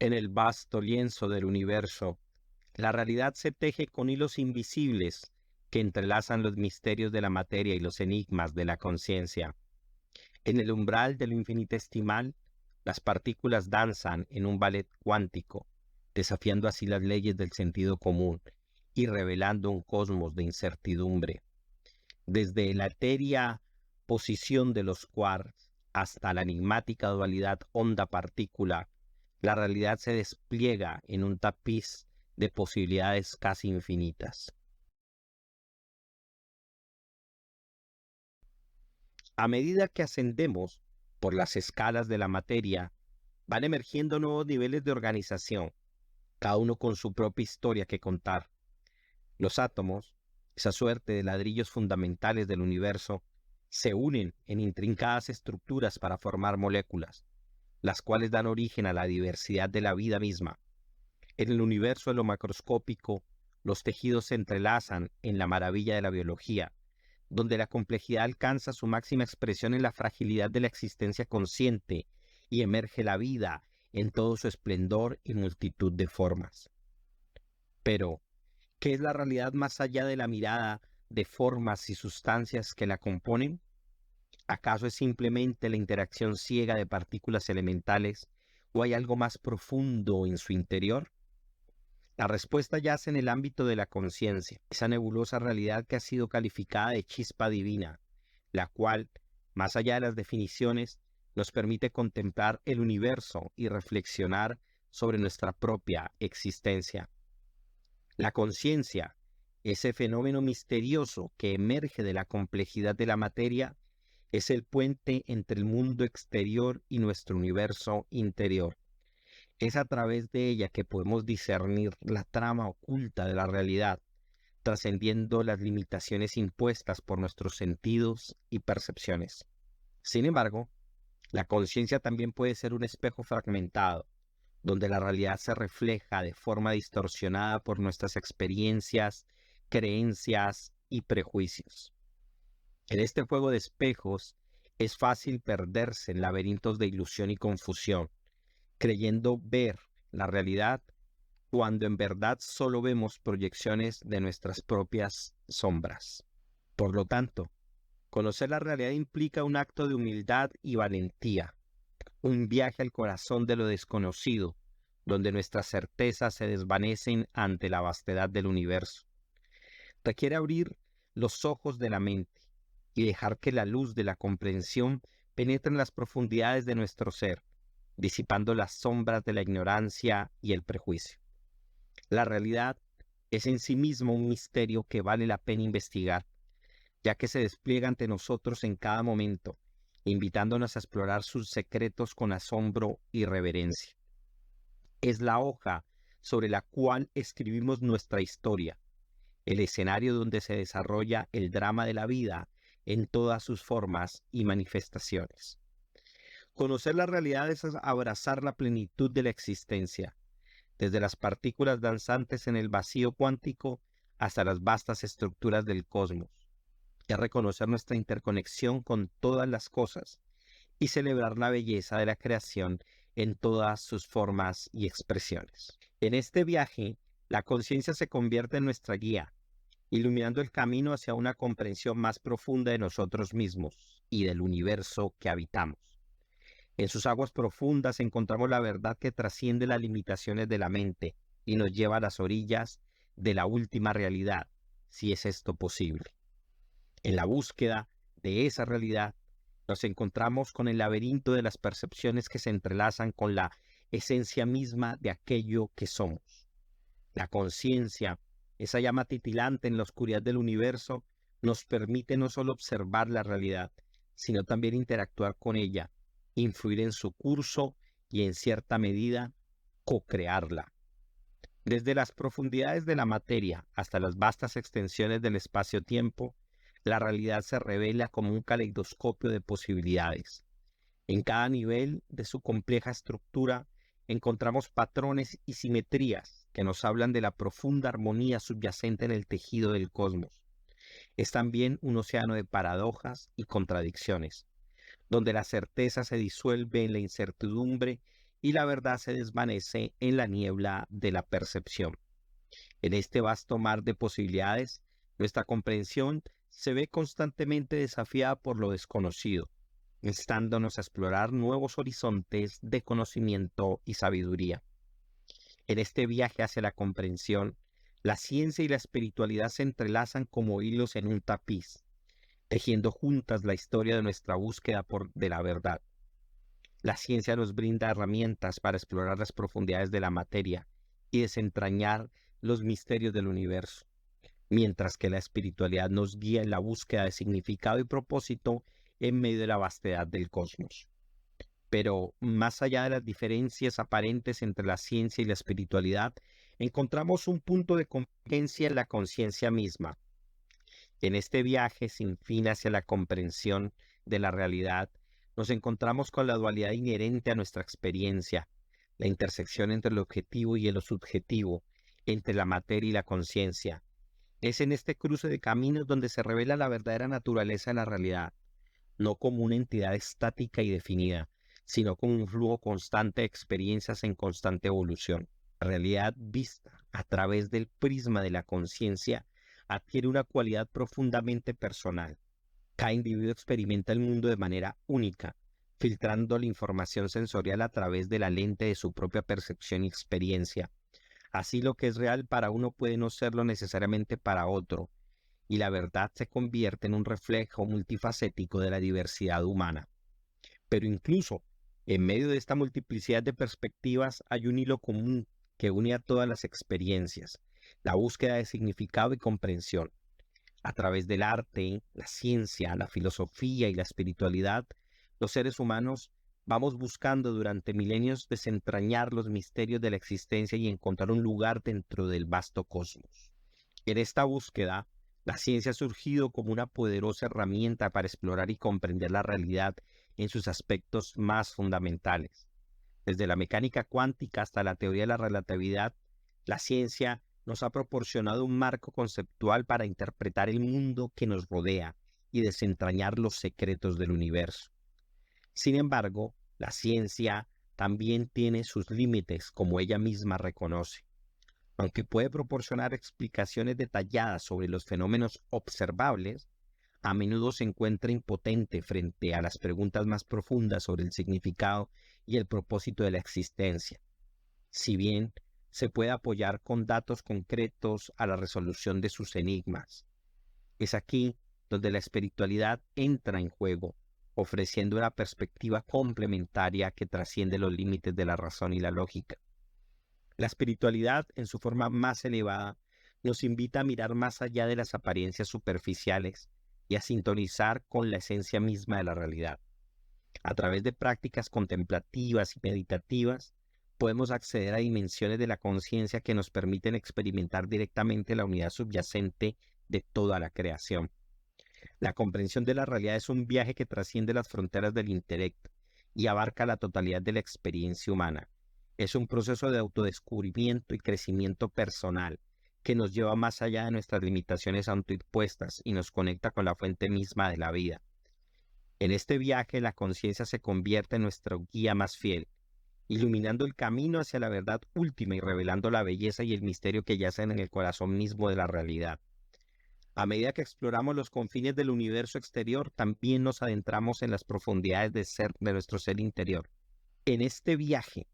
En el vasto lienzo del universo, la realidad se teje con hilos invisibles que entrelazan los misterios de la materia y los enigmas de la conciencia. En el umbral de lo infinitesimal, las partículas danzan en un ballet cuántico, desafiando así las leyes del sentido común y revelando un cosmos de incertidumbre. Desde la etérea posición de los quarks hasta la enigmática dualidad onda-partícula, la realidad se despliega en un tapiz de posibilidades casi infinitas. A medida que ascendemos por las escalas de la materia, van emergiendo nuevos niveles de organización, cada uno con su propia historia que contar. Los átomos, esa suerte de ladrillos fundamentales del universo, se unen en intrincadas estructuras para formar moléculas, las cuales dan origen a la diversidad de la vida misma. En el universo de lo macroscópico, los tejidos se entrelazan en la maravilla de la biología, donde la complejidad alcanza su máxima expresión en la fragilidad de la existencia consciente y emerge la vida en todo su esplendor y multitud de formas. Pero, ¿qué es la realidad más allá de la mirada de formas y sustancias que la componen? ¿Acaso es simplemente la interacción ciega de partículas elementales o hay algo más profundo en su interior? La respuesta yace en el ámbito de la conciencia, esa nebulosa realidad que ha sido calificada de chispa divina, la cual, más allá de las definiciones, nos permite contemplar el universo y reflexionar sobre nuestra propia existencia. La conciencia, ese fenómeno misterioso que emerge de la complejidad de la materia, es el puente entre el mundo exterior y nuestro universo interior. Es a través de ella que podemos discernir la trama oculta de la realidad, trascendiendo las limitaciones impuestas por nuestros sentidos y percepciones. Sin embargo, la conciencia también puede ser un espejo fragmentado, donde la realidad se refleja de forma distorsionada por nuestras experiencias, creencias y prejuicios. En este juego de espejos es fácil perderse en laberintos de ilusión y confusión, creyendo ver la realidad cuando en verdad solo vemos proyecciones de nuestras propias sombras. Por lo tanto, conocer la realidad implica un acto de humildad y valentía, un viaje al corazón de lo desconocido, donde nuestras certezas se desvanecen ante la vastedad del universo. Requiere abrir los ojos de la mente y dejar que la luz de la comprensión penetre en las profundidades de nuestro ser, disipando las sombras de la ignorancia y el prejuicio. La realidad es en sí mismo un misterio que vale la pena investigar, ya que se despliega ante nosotros en cada momento, invitándonos a explorar sus secretos con asombro y reverencia. Es la hoja sobre la cual escribimos nuestra historia, el escenario donde se desarrolla el drama de la vida en todas sus formas y manifestaciones. Conocer la realidad es abrazar la plenitud de la existencia, desde las partículas danzantes en el vacío cuántico hasta las vastas estructuras del cosmos. Es reconocer nuestra interconexión con todas las cosas y celebrar la belleza de la creación en todas sus formas y expresiones. En este viaje, la conciencia se convierte en nuestra guía, iluminando el camino hacia una comprensión más profunda de nosotros mismos y del universo que habitamos. En sus aguas profundas encontramos la verdad que trasciende las limitaciones de la mente y nos lleva a las orillas de la última realidad, si es esto posible. En la búsqueda de esa realidad, nos encontramos con el laberinto de las percepciones que se entrelazan con la esencia misma de aquello que somos. La conciencia, esa llama titilante en la oscuridad del universo, nos permite no solo observar la realidad, sino también interactuar con ella, influir en su curso y en cierta medida co-crearla. Desde las profundidades de la materia hasta las vastas extensiones del espacio-tiempo, la realidad se revela como un caleidoscopio de posibilidades. En cada nivel de su compleja estructura encontramos patrones y simetrías que nos hablan de la profunda armonía subyacente en el tejido del cosmos. Es también un océano de paradojas y contradicciones, donde la certeza se disuelve en la incertidumbre y la verdad se desvanece en la niebla de la percepción. En este vasto mar de posibilidades, nuestra comprensión se ve constantemente desafiada por lo desconocido, instándonos a explorar nuevos horizontes de conocimiento y sabiduría. En este viaje hacia la comprensión, la ciencia y la espiritualidad se entrelazan como hilos en un tapiz, tejiendo juntas la historia de nuestra búsqueda de la verdad. La ciencia nos brinda herramientas para explorar las profundidades de la materia y desentrañar los misterios del universo, mientras que la espiritualidad nos guía en la búsqueda de significado y propósito en medio de la vastedad del cosmos. Pero más allá de las diferencias aparentes entre la ciencia y la espiritualidad, encontramos un punto de convergencia en la conciencia misma. En este viaje sin fin hacia la comprensión de la realidad, nos encontramos con la dualidad inherente a nuestra experiencia, la intersección entre lo objetivo y lo subjetivo, entre la materia y la conciencia. Es en este cruce de caminos donde se revela la verdadera naturaleza de la realidad, no como una entidad estática y definida, sino como un flujo constante de experiencias en constante evolución. La realidad vista a través del prisma de la conciencia adquiere una cualidad profundamente personal. Cada individuo experimenta el mundo de manera única, filtrando la información sensorial a través de la lente de su propia percepción y experiencia. Así lo que es real para uno puede no serlo necesariamente para otro, y la verdad se convierte en un reflejo multifacético de la diversidad humana. Pero incluso en medio de esta multiplicidad de perspectivas hay un hilo común que une a todas las experiencias, la búsqueda de significado y comprensión. A través del arte, la ciencia, la filosofía y la espiritualidad, los seres humanos vamos buscando durante milenios desentrañar los misterios de la existencia y encontrar un lugar dentro del vasto cosmos. En esta búsqueda, la ciencia ha surgido como una poderosa herramienta para explorar y comprender la realidad en sus aspectos más fundamentales. Desde la mecánica cuántica hasta la teoría de la relatividad, la ciencia nos ha proporcionado un marco conceptual para interpretar el mundo que nos rodea y desentrañar los secretos del universo. Sin embargo, la ciencia también tiene sus límites, como ella misma reconoce. Aunque puede proporcionar explicaciones detalladas sobre los fenómenos observables, a menudo se encuentra impotente frente a las preguntas más profundas sobre el significado y el propósito de la existencia. Si bien se puede apoyar con datos concretos a la resolución de sus enigmas, es aquí donde la espiritualidad entra en juego, ofreciendo una perspectiva complementaria que trasciende los límites de la razón y la lógica. La espiritualidad, en su forma más elevada, nos invita a mirar más allá de las apariencias superficiales y a sintonizar con la esencia misma de la realidad. A través de prácticas contemplativas y meditativas, podemos acceder a dimensiones de la conciencia que nos permiten experimentar directamente la unidad subyacente de toda la creación. La comprensión de la realidad es un viaje que trasciende las fronteras del intelecto y abarca la totalidad de la experiencia humana. Es un proceso de autodescubrimiento y crecimiento personal que nos lleva más allá de nuestras limitaciones autoimpuestas y nos conecta con la fuente misma de la vida. En este viaje, la conciencia se convierte en nuestro guía más fiel, iluminando el camino hacia la verdad última y revelando la belleza y el misterio que yacen en el corazón mismo de la realidad. A medida que exploramos los confines del universo exterior, también nos adentramos en las profundidades de nuestro ser interior. En este viaje,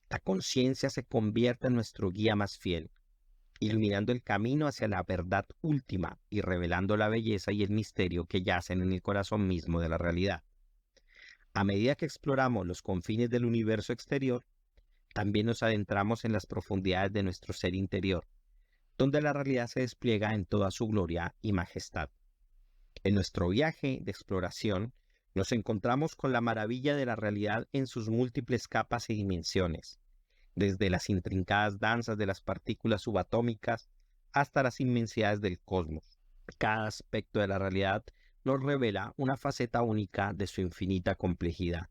la conciencia se convierte en nuestro guía más fiel, iluminando el camino hacia la verdad última y revelando la belleza y el misterio que yacen en el corazón mismo de la realidad. A medida que exploramos los confines del universo exterior, también nos adentramos en las profundidades de nuestro ser interior, donde la realidad se despliega en toda su gloria y majestad. En nuestro viaje de exploración, nos encontramos con la maravilla de la realidad en sus múltiples capas y dimensiones, desde las intrincadas danzas de las partículas subatómicas hasta las inmensidades del cosmos. Cada aspecto de la realidad nos revela una faceta única de su infinita complejidad.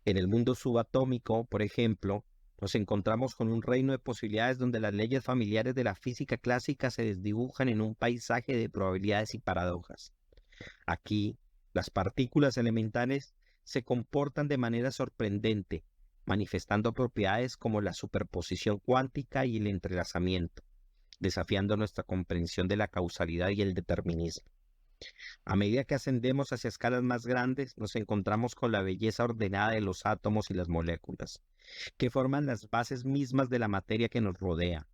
En el mundo subatómico, por ejemplo, nos encontramos con un reino de posibilidades donde las leyes familiares de la física clásica se desdibujan en un paisaje de probabilidades y paradojas. Aquí, las partículas elementales se comportan de manera sorprendente, manifestando propiedades como la superposición cuántica y el entrelazamiento, desafiando nuestra comprensión de la causalidad y el determinismo. A medida que ascendemos hacia escalas más grandes, nos encontramos con la belleza ordenada de los átomos y las moléculas, que forman las bases mismas de la materia que nos rodea.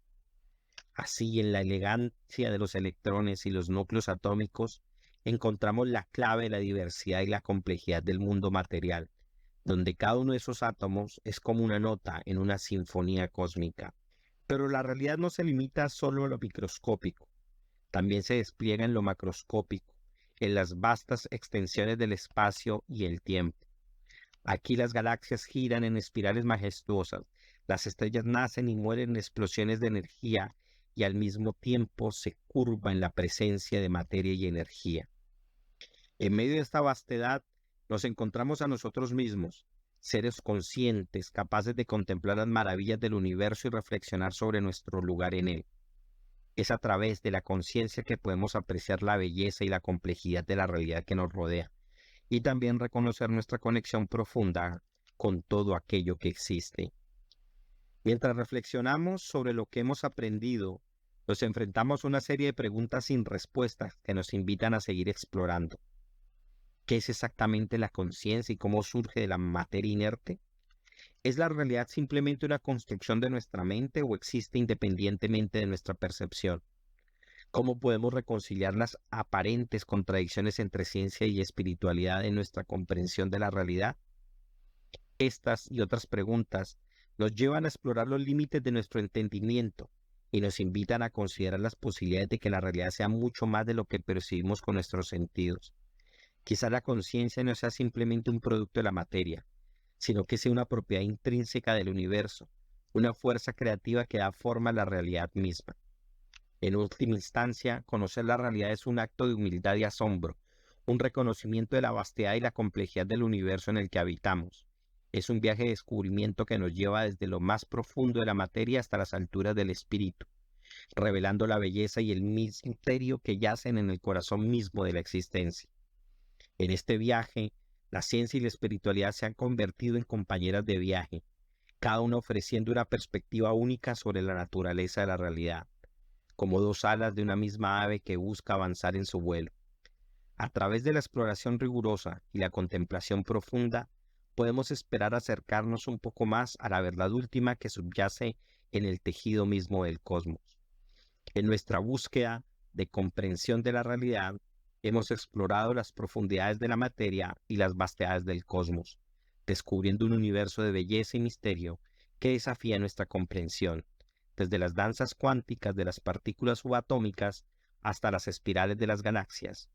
Así, en la elegancia de los electrones y los núcleos atómicos, encontramos la clave de la diversidad y la complejidad del mundo material, donde cada uno de esos átomos es como una nota en una sinfonía cósmica. Pero la realidad no se limita solo a lo microscópico, también se despliega en lo macroscópico, en las vastas extensiones del espacio y el tiempo. Aquí las galaxias giran en espirales majestuosas, las estrellas nacen y mueren en explosiones de energía y al mismo tiempo se curva en la presencia de materia y energía. En medio de esta vastedad nos encontramos a nosotros mismos, seres conscientes, capaces de contemplar las maravillas del universo y reflexionar sobre nuestro lugar en él. Es a través de la conciencia que podemos apreciar la belleza y la complejidad de la realidad que nos rodea, y también reconocer nuestra conexión profunda con todo aquello que existe. Mientras reflexionamos sobre lo que hemos aprendido, nos enfrentamos a una serie de preguntas sin respuestas que nos invitan a seguir explorando. ¿Qué es exactamente la conciencia y cómo surge de la materia inerte? ¿Es la realidad simplemente una construcción de nuestra mente o existe independientemente de nuestra percepción? ¿Cómo podemos reconciliar las aparentes contradicciones entre ciencia y espiritualidad en nuestra comprensión de la realidad? Estas y otras preguntas nos llevan a explorar los límites de nuestro entendimiento y nos invitan a considerar las posibilidades de que la realidad sea mucho más de lo que percibimos con nuestros sentidos. Quizá la conciencia no sea simplemente un producto de la materia, sino que sea una propiedad intrínseca del universo, una fuerza creativa que da forma a la realidad misma. En última instancia, conocer la realidad es un acto de humildad y asombro, un reconocimiento de la vastedad y la complejidad del universo en el que habitamos. Es un viaje de descubrimiento que nos lleva desde lo más profundo de la materia hasta las alturas del espíritu, revelando la belleza y el misterio que yacen en el corazón mismo de la existencia. En este viaje, la ciencia y la espiritualidad se han convertido en compañeras de viaje, cada una ofreciendo una perspectiva única sobre la naturaleza de la realidad, como dos alas de una misma ave que busca avanzar en su vuelo. A través de la exploración rigurosa y la contemplación profunda, podemos esperar acercarnos un poco más a la verdad última que subyace en el tejido mismo del cosmos. En nuestra búsqueda de comprensión de la realidad, hemos explorado las profundidades de la materia y las vastedades del cosmos, descubriendo un universo de belleza y misterio que desafía nuestra comprensión, desde las danzas cuánticas de las partículas subatómicas hasta las espirales de las galaxias.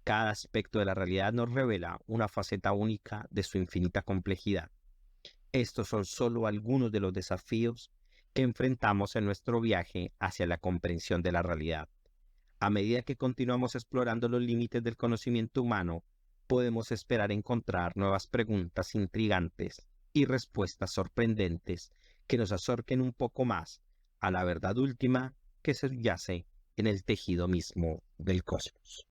Cada aspecto de la realidad nos revela una faceta única de su infinita complejidad. Estos son solo algunos de los desafíos que enfrentamos en nuestro viaje hacia la comprensión de la realidad. A medida que continuamos explorando los límites del conocimiento humano, podemos esperar encontrar nuevas preguntas intrigantes y respuestas sorprendentes que nos acerquen un poco más a la verdad última que subyace en el tejido mismo del cosmos.